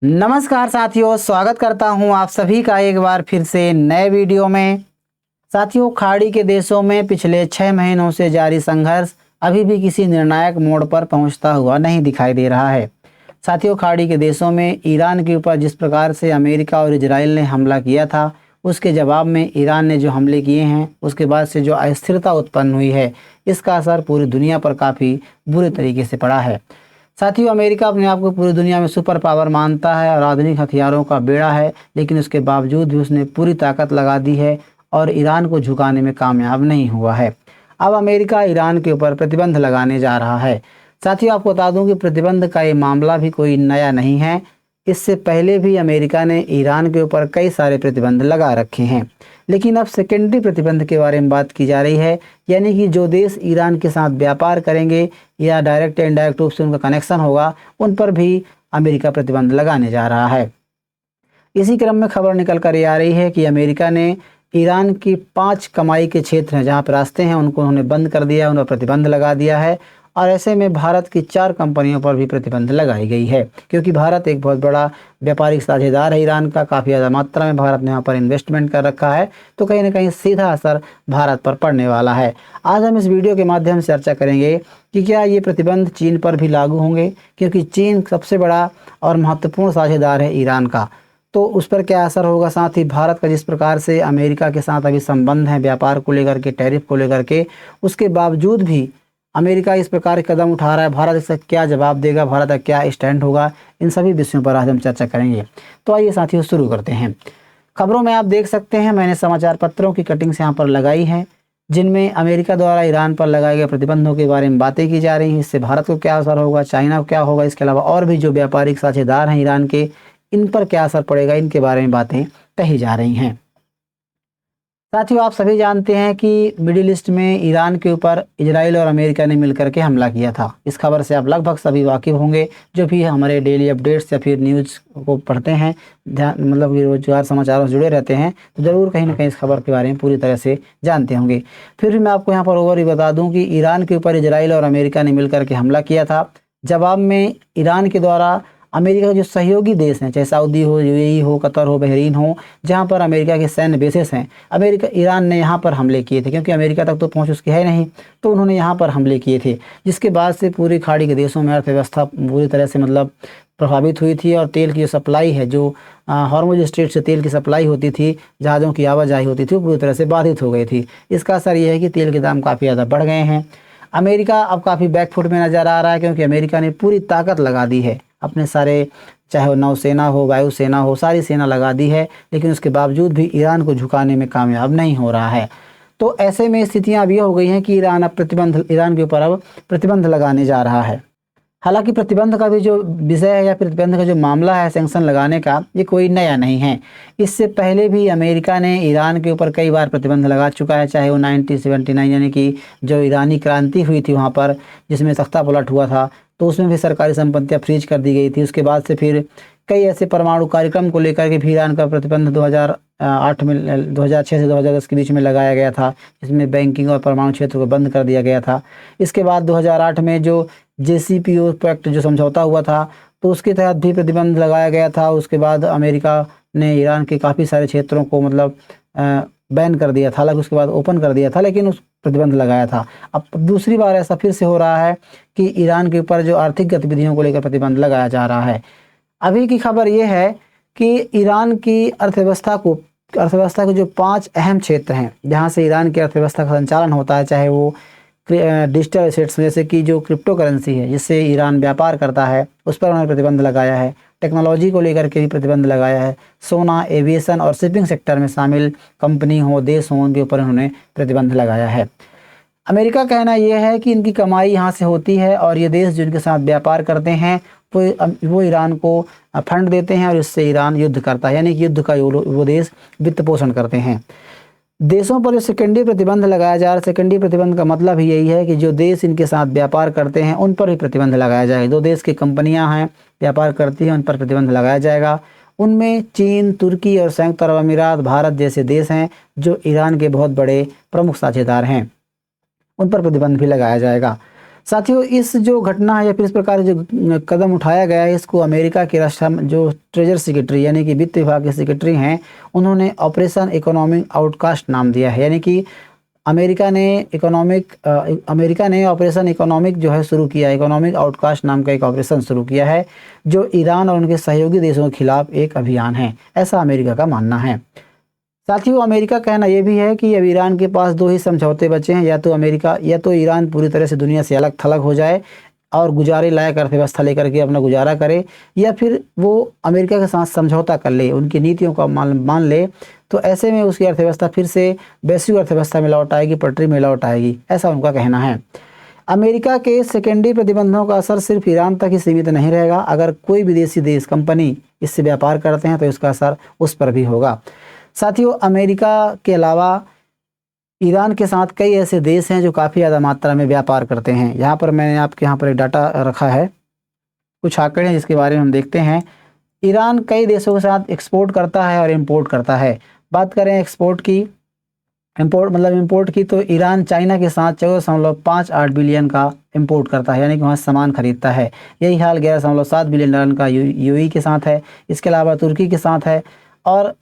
नमस्कार साथियों, स्वागत करता हूं आप सभी का एक बार फिर से नए वीडियो में। साथियों, खाड़ी के देशों में पिछले 6 महीनों से जारी संघर्ष अभी भी किसी निर्णायक मोड़ पर पहुंचता हुआ नहीं दिखाई दे रहा है। साथियों, खाड़ी के देशों में ईरान के ऊपर जिस प्रकार से अमेरिका और इजराइल ने हमला किया था, उसके जवाब में ईरान ने जो हमले किए हैं, उसके बाद से जो अस्थिरता उत्पन्न हुई है, इसका असर पूरी दुनिया पर काफ़ी बुरे तरीके से पड़ा है। साथियों, अमेरिका अपने आप को पूरी दुनिया में सुपर पावर मानता है और आधुनिक हथियारों का बेड़ा है, लेकिन उसके बावजूद भी उसने पूरी ताकत लगा दी है और ईरान को झुकाने में कामयाब नहीं हुआ है। अब अमेरिका ईरान के ऊपर प्रतिबंध लगाने जा रहा है। साथियों, आपको बता दूं कि प्रतिबंध का ये मामला भी कोई नया नहीं है। इससे पहले भी अमेरिका ने ईरान के ऊपर कई सारे प्रतिबंध लगा रखे हैं, लेकिन अब सेकेंडरी प्रतिबंध के बारे में बात की जा रही है, यानी कि जो देश ईरान के साथ व्यापार करेंगे या डायरेक्ट या इनडायरेक्ट रूप से उनका कनेक्शन होगा, उन पर भी अमेरिका प्रतिबंध लगाने जा रहा है। इसी क्रम में खबर निकल कर ये आ रही है कि अमेरिका ने ईरान की 5 कमाई के क्षेत्र हैं, जहाँ पर रास्ते हैं, उनको उन्होंने बंद कर दिया, उन पर प्रतिबंध लगा दिया है। और ऐसे में भारत की 4 कंपनियों पर भी प्रतिबंध लगाई गई है, क्योंकि भारत एक बहुत बड़ा व्यापारिक साझेदार है ईरान का। काफ़ी ज़्यादा मात्रा में भारत ने यहाँ पर इन्वेस्टमेंट कर रखा है, तो कहीं ना कहीं सीधा असर भारत पर पड़ने वाला है। आज हम इस वीडियो के माध्यम से चर्चा करेंगे कि क्या ये प्रतिबंध चीन पर भी लागू होंगे, क्योंकि चीन सबसे बड़ा और महत्वपूर्ण साझेदार है ईरान का, तो उस पर क्या असर होगा। साथ ही भारत का जिस प्रकार से अमेरिका के साथ अभी संबंध है व्यापार को लेकर के, टैरिफ को लेकर के, उसके बावजूद भी अमेरिका इस प्रकार के कदम उठा रहा है, भारत इसका क्या जवाब देगा, भारत का क्या स्टैंड होगा, इन सभी विषयों पर आज हम चर्चा करेंगे। तो आइए साथियों, शुरू करते हैं। खबरों में आप देख सकते हैं, मैंने समाचार पत्रों की कटिंग्स यहाँ पर लगाई हैं, जिनमें अमेरिका द्वारा ईरान पर लगाए गए प्रतिबंधों के बारे में बातें की जा रही हैं। इससे भारत को क्या असर होगा, चाइना को क्या होगा, इसके अलावा और भी जो व्यापारिक साझेदार हैं ईरान के, इन पर क्या असर पड़ेगा, इनके बारे में बातें कही जा रही हैं। साथियों, आप सभी जानते हैं कि मिडिल ईस्ट में ईरान के ऊपर इजराइल और अमेरिका ने मिलकर के हमला किया था। इस खबर से आप लगभग सभी वाकिफ होंगे, जो भी हमारे डेली अपडेट्स या फिर न्यूज़ को पढ़ते हैं, मतलब कि रोजगार समाचारों से जुड़े रहते हैं, तो ज़रूर कहीं ना कहीं इस खबर के बारे में पूरी तरह से जानते होंगे। फिर भी मैं आपको यहाँ पर ओवर बता दूँ कि ईरान के ऊपर इजराइल और अमेरिका ने मिलकर के हमला किया था। जवाब में ईरान के द्वारा अमेरिका के जो सहयोगी देश हैं, चाहे सऊदी हो, यूएई हो, कतर हो, बहरीन हो, जहाँ पर अमेरिका के सैन्य बेसेस हैं, ईरान ने यहाँ पर हमले किए थे, क्योंकि अमेरिका तक तो पहुँच उसकी है नहीं, तो उन्होंने यहाँ पर हमले किए थे, जिसके बाद से पूरी खाड़ी के देशों में अर्थव्यवस्था पूरी तरह से मतलब प्रभावित हुई थी। और तेल की जो सप्लाई है, जो हॉर्मुज स्ट्रेट से तेल की सप्लाई होती थी, जहाज़ों की आवाजाही होती थी, वो पूरी तरह से बाधित हो गई थी। इसका असर ये है कि तेल के दाम काफ़ी ज़्यादा बढ़ गए हैं। अमेरिका अब काफ़ी बैकफुट में नज़र आ रहा है, क्योंकि अमेरिका ने पूरी ताकत लगा दी है, अपने सारे, चाहे वो नौसेना हो, वायुसेना हो, सारी सेना लगा दी है, लेकिन उसके बावजूद भी ईरान को झुकाने में कामयाब नहीं हो रहा है। तो ऐसे में स्थितियां अब ये हो गई हैं कि ईरान के ऊपर अब प्रतिबंध लगाने जा रहा है। हालांकि प्रतिबंध का भी जो विषय है या प्रतिबंध का जो मामला है सैंक्शन लगाने का, ये कोई नया नहीं है। इससे पहले भी अमेरिका ने ईरान के ऊपर कई बार प्रतिबंध लगा चुका है, चाहे वो 1979 यानी कि जो ईरानी क्रांति हुई थी वहाँ पर, जिसमें तख्ता पलट हुआ था, तो उसमें भी सरकारी संपत्तियाँ फ्रीज कर दी गई थी। उसके बाद से फिर कई ऐसे परमाणु कार्यक्रम को लेकर के भी ईरान का प्रतिबंध 2008 में 2006 से 2010 के बीच में लगाया गया था, जिसमें बैंकिंग और परमाणु क्षेत्र को बंद कर दिया गया था। इसके बाद 2008 में जो JCPO पैक्ट जो समझौता हुआ था, तो उसके तहत भी प्रतिबंध लगाया गया था। उसके बाद अमेरिका ने ईरान के काफ़ी सारे क्षेत्रों को मतलब बैन कर दिया था, हालांकि उसके बाद ओपन कर दिया था, लेकिन उस प्रतिबंध लगाया था। अब दूसरी बार ऐसा फिर से हो रहा है कि ईरान के ऊपर जो आर्थिक गतिविधियों को लेकर प्रतिबंध लगाया जा रहा है। अभी की खबर ये है कि ईरान की अर्थव्यवस्था के जो 5 अहम क्षेत्र हैं, जहाँ से ईरान की अर्थव्यवस्था का संचालन होता है, चाहे वो डिजिटल एसेट्स जैसे कि जो क्रिप्टो करेंसी है, जिससे ईरान व्यापार करता है, उस पर उन्होंने प्रतिबंध लगाया है। टेक्नोलॉजी को लेकर के भी प्रतिबंध लगाया है। सोना, एविएशन और शिपिंग सेक्टर में शामिल कंपनी हो, देश हो, उनके ऊपर उन्होंने प्रतिबंध लगाया है। अमेरिका का कहना यह है कि इनकी कमाई यहाँ से होती है और ये देश जिनके साथ व्यापार करते हैं वो ईरान को फंड देते हैं और इससे ईरान युद्ध करता है, यानी कि युद्ध का वो देश वित्त पोषण करते हैं। देशों पर जो सेकेंडरी प्रतिबंध लगाया जा रहा है, सेकेंडरी प्रतिबंध का मतलब ही यही है कि जो देश इनके साथ व्यापार करते हैं उन पर ही प्रतिबंध लगाया जाएगा। जो देश की कंपनियां हैं, व्यापार करती हैं, उन पर प्रतिबंध लगाया जाएगा। उनमें चीन, तुर्की और संयुक्त अरब अमीरात, भारत जैसे देश हैं जो ईरान के बहुत बड़े प्रमुख साझेदार हैं, उन पर प्रतिबंध भी लगाया जाएगा। साथियों, इस जो घटना है या फिर इस प्रकार जो कदम उठाया गया है, इसको अमेरिका के रक्षा जो ट्रेजर सेक्रेटरी यानी कि वित्त विभाग के सेक्रेटरी हैं, उन्होंने ऑपरेशन इकोनॉमिक आउटकास्ट नाम दिया है। यानी कि अमेरिका ने ऑपरेशन इकोनॉमिक जो है शुरू किया, इकोनॉमिक आउटकास्ट नाम का एक ऑपरेशन शुरू किया है, जो ईरान और उनके सहयोगी देशों के खिलाफ एक अभियान है, ऐसा अमेरिका का मानना है। साथियों, अमेरिका का कहना यह भी है कि अब ईरान के पास दो ही समझौते बचे हैं, या तो ईरान पूरी तरह से दुनिया से अलग थलग हो जाए और गुजारे लायक अर्थव्यवस्था लेकर के अपना गुजारा करे, या फिर वो अमेरिका के साथ समझौता कर ले, उनकी नीतियों का मान ले, तो ऐसे में उसकी अर्थव्यवस्था फिर से वैश्विक अर्थव्यवस्था में लौट आएगी, पटरी में लौट आएगी, ऐसा उनका कहना है। अमेरिका के सेकेंडरी प्रतिबंधों का असर सिर्फ ईरान तक ही सीमित नहीं रहेगा। अगर कोई विदेशी देश कंपनी इससे व्यापार करते हैं तो इसका असर उस पर भी होगा। साथियों, अमेरिका के अलावा ईरान के साथ कई ऐसे देश हैं जो काफ़ी ज़्यादा मात्रा में व्यापार करते हैं। यहाँ पर मैंने आपके यहाँ पर एक डाटा रखा है, कुछ आंकड़े हैं जिसके बारे में हम देखते हैं। ईरान कई देशों के साथ एक्सपोर्ट करता है और इंपोर्ट करता है। बात करें एक्सपोर्ट की, इंपोर्ट की, तो ईरान चाइना के साथ 14.58 बिलियन का इंपोर्ट करता है, यानी कि वहाँ सामान खरीदता है। यही हाल 11.7 बिलियन डॉलर का यूएई के साथ है। इसके अलावा तुर्की के साथ है, और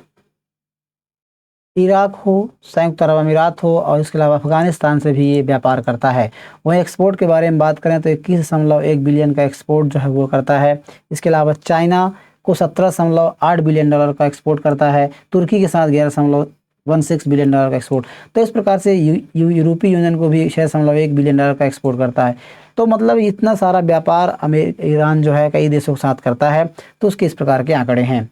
इराक हो, संयुक्त अरब अमीरात हो, और इसके अलावा अफगानिस्तान से भी ये व्यापार करता है। वहीं एक्सपोर्ट के बारे में बात करें तो 21.1 बिलियन का एक्सपोर्ट जो है वो करता है। इसके अलावा चाइना को 17.8 बिलियन डॉलर का एक्सपोर्ट करता है। तुर्की के साथ 11.16 बिलियन डॉलर का एक्सपोर्ट। तो इस प्रकार से यूरोपीय यूनियन को भी 6.1 बिलियन डॉलर का एक्सपोर्ट करता है। तो मतलब इतना सारा व्यापार ईरान जो है कई देशों के साथ करता है। तो उसके इस प्रकार के आंकड़े हैं।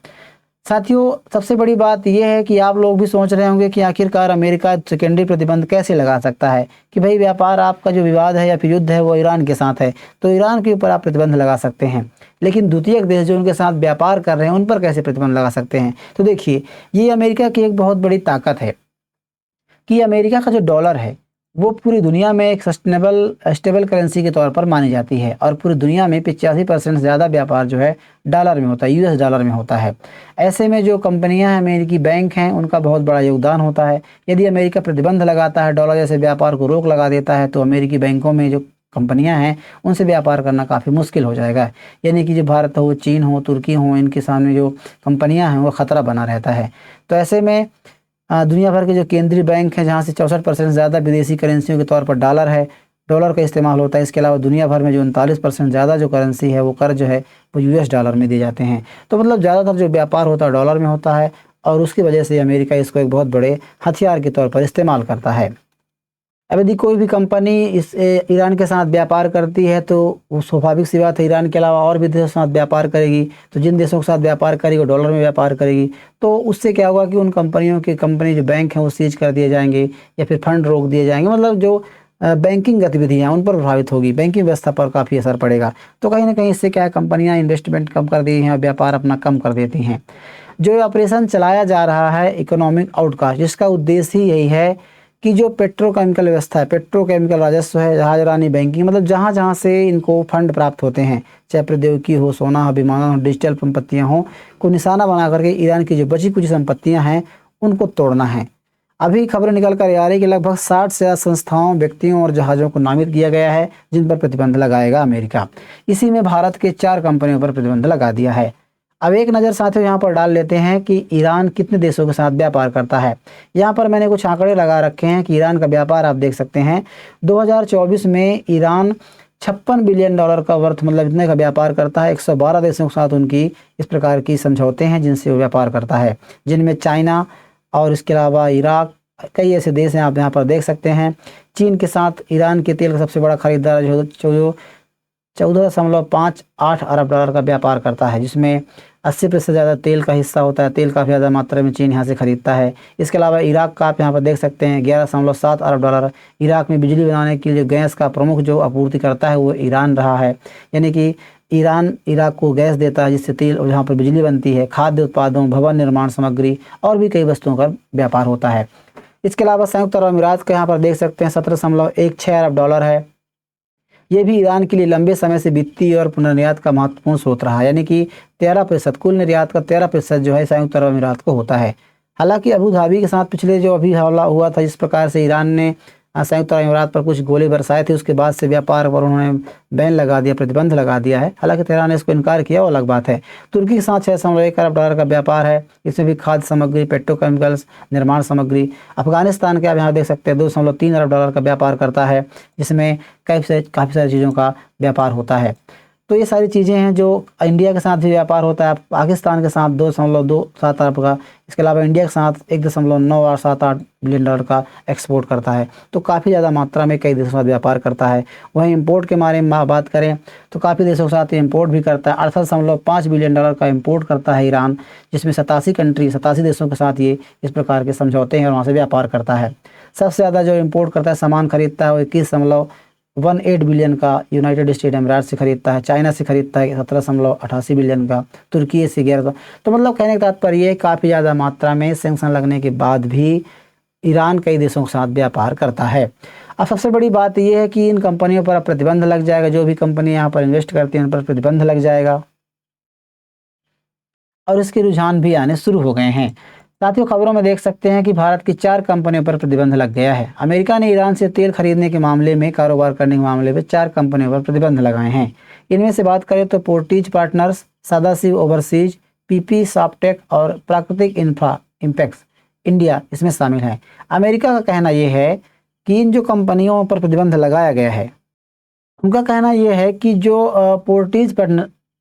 साथियों, सबसे बड़ी बात यह है कि आप लोग भी सोच रहे होंगे कि आखिरकार अमेरिका सेकेंडरी प्रतिबंध कैसे लगा सकता है, कि भाई व्यापार आपका जो विवाद है या फिर युद्ध है वो ईरान के साथ है, तो ईरान के ऊपर आप प्रतिबंध लगा सकते हैं, लेकिन द्वितीयक देश जो उनके साथ व्यापार कर रहे हैं उन पर कैसे प्रतिबंध लगा सकते हैं। तो देखिए, ये अमेरिका की एक बहुत बड़ी ताकत है कि अमेरिका का जो डॉलर है वो पूरी दुनिया में एक स्टेबल करेंसी के तौर पर मानी जाती है, और पूरी दुनिया में 85% ज़्यादा व्यापार जो है डॉलर में होता है, यूएस डॉलर में होता है। ऐसे में जो कंपनियां हैं, अमेरिकी बैंक हैं, उनका बहुत बड़ा योगदान होता है। यदि अमेरिका प्रतिबंध लगाता है, डॉलर जैसे व्यापार को रोक लगा देता है, तो अमेरिकी बैंकों में जो कंपनियां हैं उनसे व्यापार करना काफ़ी मुश्किल हो जाएगा। यानी कि जो भारत हो, चीन हो, तुर्की हो, इनके सामने जो कंपनियाँ हैं वो ख़तरा बना रहता है। तो ऐसे में दुनिया भर के जो केंद्रीय बैंक हैं, जहाँ से 64% ज़्यादा विदेशी करेंसियों के तौर पर डॉलर का इस्तेमाल होता है। इसके अलावा दुनिया भर में जो 39% ज़्यादा जो करेंसी है वो कर्ज है वो यूएस डॉलर में दिए जाते हैं। तो मतलब ज़्यादातर जो व्यापार होता है डॉलर में होता है, और उसकी वजह से अमेरिका इसको एक बहुत बड़े हथियार के तौर पर इस्तेमाल करता है। अब यदि कोई भी कंपनी ईरान के साथ व्यापार करती है तो वो स्वाभाविक सी बात है, ईरान के अलावा और भी देशों के साथ व्यापार करेगी। तो जिन देशों के साथ व्यापार करेगी वो डॉलर में व्यापार करेगी। तो उससे क्या होगा कि उन कंपनी जो बैंक हैं वो सीज कर दिए जाएंगे, या फिर फंड रोक दिए जाएंगे। मतलब जो बैंकिंग गतिविधियाँ उन पर प्रभावित होगी, बैंकिंग व्यवस्था पर काफ़ी असर पड़ेगा। तो कहीं ना कहीं इससे क्या है, कंपनियाँ इन्वेस्टमेंट कम कर दी हैं और व्यापार अपना कम कर देती हैं। जो ऑपरेशन चलाया जा रहा है इकोनॉमिक आउटकास्ट, जिसका उद्देश्य ही यही है कि जो पेट्रोकेमिकल व्यवस्था है, पेट्रोकेमिकल राजस्व है, जहाजरानी बैंकिंग, मतलब जहाँ जहाँ से इनको फंड प्राप्त होते हैं, चाहे प्रौद्योगिकी हो, सोना हो, विमानन हो, डिजिटल संपत्तियाँ हों, को निशाना बना करके ईरान की जो बची कुछ संपत्तियाँ हैं उनको तोड़ना है। अभी खबरें निकल कर आ रही कि लगभग 60 से ज़्यादा संस्थाओं, व्यक्तियों और जहाज़ों को नामित किया गया है जिन पर प्रतिबंध लगाएगा अमेरिका। इसी में भारत के 4 कंपनियों पर प्रतिबंध लगा दिया है। अब एक नज़र साथियों यहाँ पर डाल लेते हैं कि ईरान कितने देशों के साथ व्यापार करता है। यहाँ पर मैंने कुछ आंकड़े लगा रखे हैं कि ईरान का व्यापार आप देख सकते हैं। 2024 में ईरान 56 बिलियन डॉलर का वर्थ, मतलब इतने का व्यापार करता है। 112 देशों के साथ उनकी इस प्रकार की समझौते हैं जिनसे वो व्यापार करता है, जिनमें चाइना और इसके अलावा इराक, कई ऐसे देश हैं आप यहाँ पर देख सकते हैं। चीन के साथ ईरान के तेल का सबसे बड़ा खरीदार जो 14.58 अरब डॉलर का व्यापार करता है, जिसमें 80% ज़्यादा तेल का हिस्सा होता है। तेल काफ़ी ज़्यादा मात्रा में चीन यहाँ से खरीदता है। इसके अलावा इराक का आप यहाँ पर देख सकते हैं 11.7 अरब डॉलर। इराक में बिजली बनाने के लिए गैस का प्रमुख जो आपूर्ति करता है वो ईरान रहा है। यानी कि ईरान इराक को गैस देता है जिससे तेल और जहाँ पर बिजली बनती है, खाद्य उत्पादों, भवन निर्माण सामग्री और भी कई वस्तुओं का व्यापार होता है। इसके अलावा संयुक्त अरब अमीरात का यहाँ पर देख सकते हैं 17.16 अरब डॉलर है। ये भी ईरान के लिए लंबे समय से वित्तीय और पुनर्निर्यात का महत्वपूर्ण स्रोत रहा है। यानी कि 13%, कुल निर्यात का 13% जो है संयुक्त अरब अमीरात को होता है। हालांकि अबू धाबी के साथ पिछले जो अभी हमला हुआ था, जिस प्रकार से ईरान ने संयुक्त अरब अमीरात पर कुछ गोले बरसाए थे, उसके बाद से व्यापार पर उन्होंने बैन लगा दिया, प्रतिबंध लगा दिया है। हालांकि तेहरान ने इसको इनकार किया, वो अलग बात है। तुर्की के साथ 6.1 अरब डॉलर का व्यापार है, इसमें भी खाद्य सामग्री, पेट्रोकेमिकल्स, निर्माण सामग्री। अफगानिस्तान के आप यहाँ देख सकते हैं 2.3 अरब डॉलर का व्यापार करता है, जिसमें काफ़ी सारी चीज़ों का व्यापार होता है। तो ये सारी चीज़ें हैं जो इंडिया के साथ भी व्यापार होता है। पाकिस्तान के साथ 2.27 अरब का, इसके अलावा इंडिया के साथ 1.978 बिलियन डॉलर का एक्सपोर्ट करता है। तो काफ़ी ज़्यादा मात्रा में कई देशों के साथ व्यापार करता है। वहीं इंपोर्ट के बारे में बात करें तो काफ़ी देशों के साथ इंपोर्ट भी करता है। 68.5 बिलियन डॉलर का इंपोर्ट करता है ईरान, जिसमें 87 देशों के साथ ये इस प्रकार के समझौते हैं और वहाँ से व्यापार करता है। सबसे ज़्यादा जो इंपोर्ट करता है, सामान खरीदता है, वो 21.18 बिलियन का यूनाइटेड स्टेट अमीरात से खरीदता है। चाइना से खरीदता है 17.88 बिलियन का, तुर्की से 11। तो मतलब कहने का तात्पर्य ये काफ़ी ज़्यादा मात्रा में सैंक्शन लगने के बाद भी ईरान कई देशों के साथ व्यापार करता है। अब सबसे बड़ी बात यह है कि इन कंपनियों पर अब प्रतिबंध लग जाएगा, जो भी कंपनी यहाँ पर इन्वेस्ट करती हैं उन पर प्रतिबंध लग जाएगा और इसके रुझान भी आने शुरू हो गए हैं। साथियों, खबरों में देख सकते हैं कि भारत की 4 कंपनियों पर प्रतिबंध लग गया है। अमेरिका ने ईरान से तेल खरीदने के मामले में, कारोबार करने के मामले में 4 कंपनियों पर प्रतिबंध लगाए हैं। इनमें से बात करें तो पोर्टिज partners, Sadashiv overseas, PP Softech और प्राकृतिक इंपैक्ट्स इंडिया इसमें शामिल हैं। अमेरिका का कहना यह है कि इन जो कंपनियों पर प्रतिबंध लगाया गया है, उनका कहना यह है कि जो पोर्टिज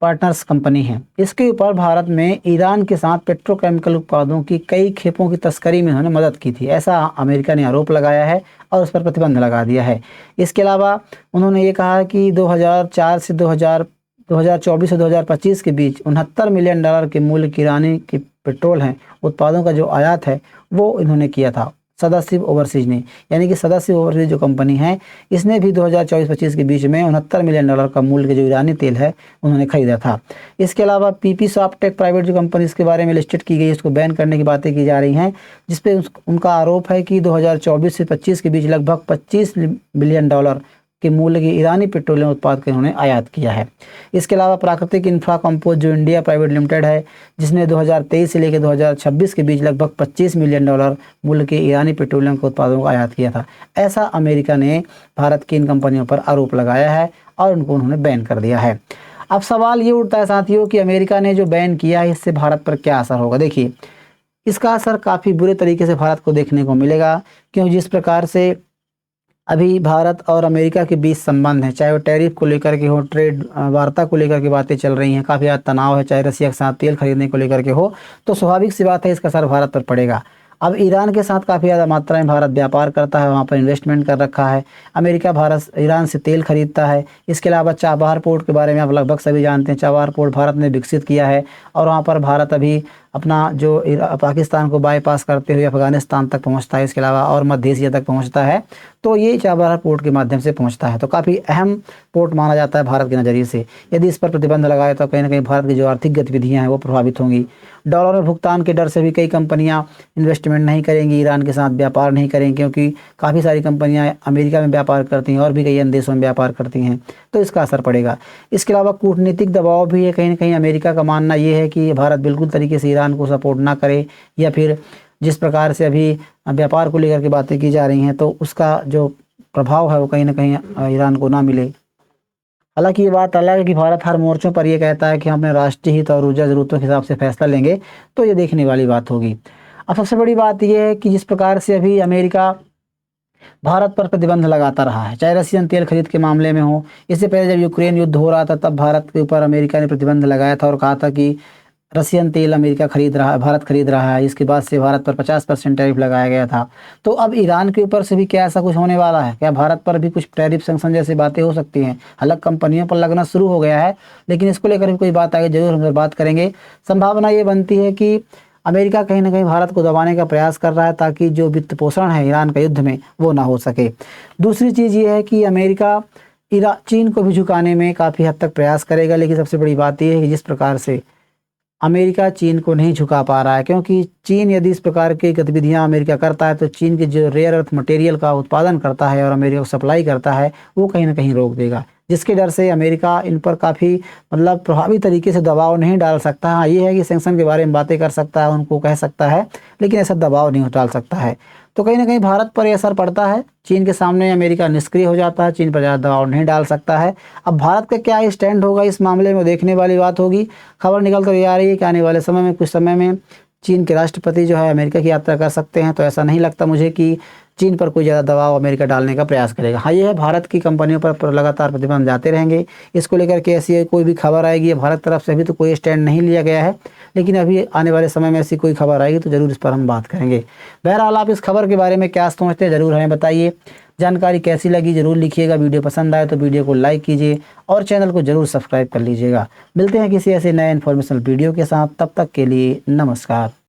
पार्टनर्स कंपनी है, इसके ऊपर भारत में ईरान के साथ पेट्रोकेमिकल उत्पादों की कई खेपों की तस्करी में उन्होंने मदद की थी, ऐसा अमेरिका ने आरोप लगाया है और उस पर प्रतिबंध लगा दिया है। इसके अलावा उन्होंने ये कहा कि 2024 से 2025 के बीच 69 मिलियन डॉलर के मूल्य की ईरानी की पेट्रोल हैं उत्पादों का जो आयात है वो इन्होंने किया था सदाशिव ओवरसीज ने। यानी कि सदाशिव ओवरसीज जो कंपनी है, इसने भी 2024-25 के बीच में 69 मिलियन डॉलर का मूल्य के जो ईरानी तेल है उन्होंने खरीदा था। इसके अलावा पीपी सॉफ्टेक प्राइवेट जो कंपनी इसके बारे में लिस्टेड की गई, इसको बैन करने की बातें की जा रही हैं, जिसपे उनका आरोप है कि 2024 से 25 के बीच लगभग 25 बिलियन डॉलर के मूल्य के ईरानी पेट्रोलियम उत्पाद के उन्होंने आयात किया है। इसके अलावा प्राकृतिक इंफ्रा कंपोज जो इंडिया प्राइवेट लिमिटेड है, जिसने 2023 से लेकर 2026 के बीच लगभग 25 मिलियन डॉलर मूल्य के ईरानी पेट्रोलियम के उत्पादों को आयात किया था। ऐसा अमेरिका ने भारत की इन कंपनियों पर आरोप लगाया है और उनको उन्होंने बैन कर दिया है। अब सवाल ये उठता है साथियों कि अमेरिका ने जो बैन किया है, इससे भारत पर क्या असर होगा। देखिए, इसका असर काफ़ी बुरे तरीके से भारत को देखने को मिलेगा, क्योंकि जिस प्रकार से अभी भारत और अमेरिका के बीच संबंध है, चाहे वो टैरिफ को लेकर के हो, ट्रेड वार्ता को लेकर के बातें चल रही हैं, काफ़ी ज़्यादा तनाव है, चाहे रसिया के साथ तेल खरीदने को लेकर के हो, तो स्वाभाविक सी बात है इसका असर भारत पर पड़ेगा। अब ईरान के साथ काफ़ी ज़्यादा मात्रा में भारत व्यापार करता है, वहाँ पर इन्वेस्टमेंट कर रखा है। अमेरिका ईरान से तेल खरीदता है। इसके अलावा चाबहार पोर्ट के बारे में आप लगभग सभी जानते हैं, चाबहार पोर्ट भारत ने विकसित किया है और वहाँ पर भारत अभी अपना जो पाकिस्तान को बाईपास करते हुए अफगानिस्तान तक पहुँचता है, इसके अलावा और मध्य एशिया तक पहुँचता है। तो ये चाबहार पोर्ट के माध्यम से पहुँचता है, तो काफ़ी अहम पोर्ट माना जाता है भारत के नज़रिए से। यदि इस पर प्रतिबंध लगाए तो कहीं ना कहीं भारत की जो आर्थिक गतिविधियाँ हैं वो प्रभावित होंगी। डॉलर में भुगतान के डर से भी कई कंपनियां इन्वेस्टमेंट नहीं करेंगी, ईरान के साथ व्यापार नहीं करेंगी, क्योंकि काफ़ी सारी कंपनियां अमेरिका में व्यापार करती हैं और भी कई अन्य देशों में व्यापार करती हैं, तो इसका असर पड़ेगा। इसके अलावा कूटनीतिक दबाव भी है, कहीं ना कहीं अमेरिका का मानना ये है कि भारत बिल्कुल तरीके से ईरान को सपोर्ट ना करे, या फिर जिस प्रकार से अभी व्यापार को लेकर के बातें की जा रही हैं तो उसका जो प्रभाव है वो कहीं ना कहीं ईरान को ना मिले। हालांकि ये बात अलग है कि भारत हर मोर्चों पर ये कहता है कि हम अपने राष्ट्रीय हित और ऊर्जा ज़रूरतों के हिसाब से फैसला लेंगे, तो ये देखने वाली बात होगी। अब सबसे बड़ी बात यह है कि जिस प्रकार से अभी अमेरिका भारत पर प्रतिबंध लगाता रहा है, चाहे रशियन तेल खरीद के मामले में हो, इससे पहले जब यूक्रेन युद्ध हो रहा था तब भारत के ऊपर अमेरिका ने प्रतिबंध लगाया था और कहा था कि रशियन तेल अमेरिका खरीद रहा है, भारत खरीद रहा है। इसके बाद से भारत पर 50% टैरिफ लगाया गया था। तो अब ईरान के ऊपर से भी क्या ऐसा कुछ होने वाला है? क्या भारत पर भी कुछ टैरिफ सैंक्शन जैसी बातें हो सकती हैं? हालांकि कंपनियों पर लगना शुरू हो गया है, लेकिन इसको लेकर भी कोई बात आगे जरूर हम बात करेंगे। संभावना ये बनती है कि अमेरिका कहीं ना कहीं भारत को दबाने का प्रयास कर रहा है ताकि जो वित्त पोषण है ईरान का युद्ध में वो ना हो सके। दूसरी चीज़ ये है कि अमेरिका चीन को भी झुकाने में काफ़ी हद तक प्रयास करेगा, लेकिन सबसे बड़ी बात यह है कि जिस प्रकार से अमेरिका चीन को नहीं झुका पा रहा है, क्योंकि चीन यदि इस प्रकार की गतिविधियां अमेरिका करता है तो चीन के जो रेयर अर्थ मटेरियल का उत्पादन करता है और अमेरिका को सप्लाई करता है वो कहीं ना कहीं रोक देगा, जिसके डर से अमेरिका इन पर काफ़ी प्रभावी तरीके से दबाव नहीं डाल सकता। हाँ, ये है कि सैंक्शन के बारे में बातें कर सकता है, उनको कह सकता है, लेकिन ऐसा दबाव नहीं डाल सकता है। तो कहीं ना कहीं भारत पर यह असर पड़ता है। चीन के सामने अमेरिका निष्क्रिय हो जाता है, चीन पर ज़्यादा दबाव नहीं डाल सकता है। अब भारत का क्या स्टैंड होगा इस मामले में, देखने वाली बात होगी। खबर निकल कर ये आ रही है कि आने वाले समय में, कुछ समय में चीन के राष्ट्रपति जो है अमेरिका की यात्रा कर सकते हैं। तो ऐसा नहीं लगता मुझे कि चीन पर कोई ज़्यादा दबाव अमेरिका डालने का प्रयास करेगा। हाँ, ये है, भारत की कंपनियों पर लगातार प्रतिबंध जाते रहेंगे। इसको लेकर के ऐसी कोई भी खबर आएगी, भारत तरफ से अभी तो कोई स्टैंड नहीं लिया गया है, लेकिन अभी आने वाले समय में ऐसी कोई खबर आएगी तो ज़रूर इस पर हम बात करेंगे। बहरहाल, आप इस खबर के बारे में क्या सोचते हैं, ज़रूर हमें बताइए। जानकारी कैसी लगी ज़रूर लिखिएगा। वीडियो पसंद आए तो वीडियो को लाइक कीजिए और चैनल को ज़रूर सब्सक्राइब कर लीजिएगा। मिलते हैं किसी ऐसे नए इन्फॉर्मेशनल वीडियो के साथ, तब तक के लिए नमस्कार।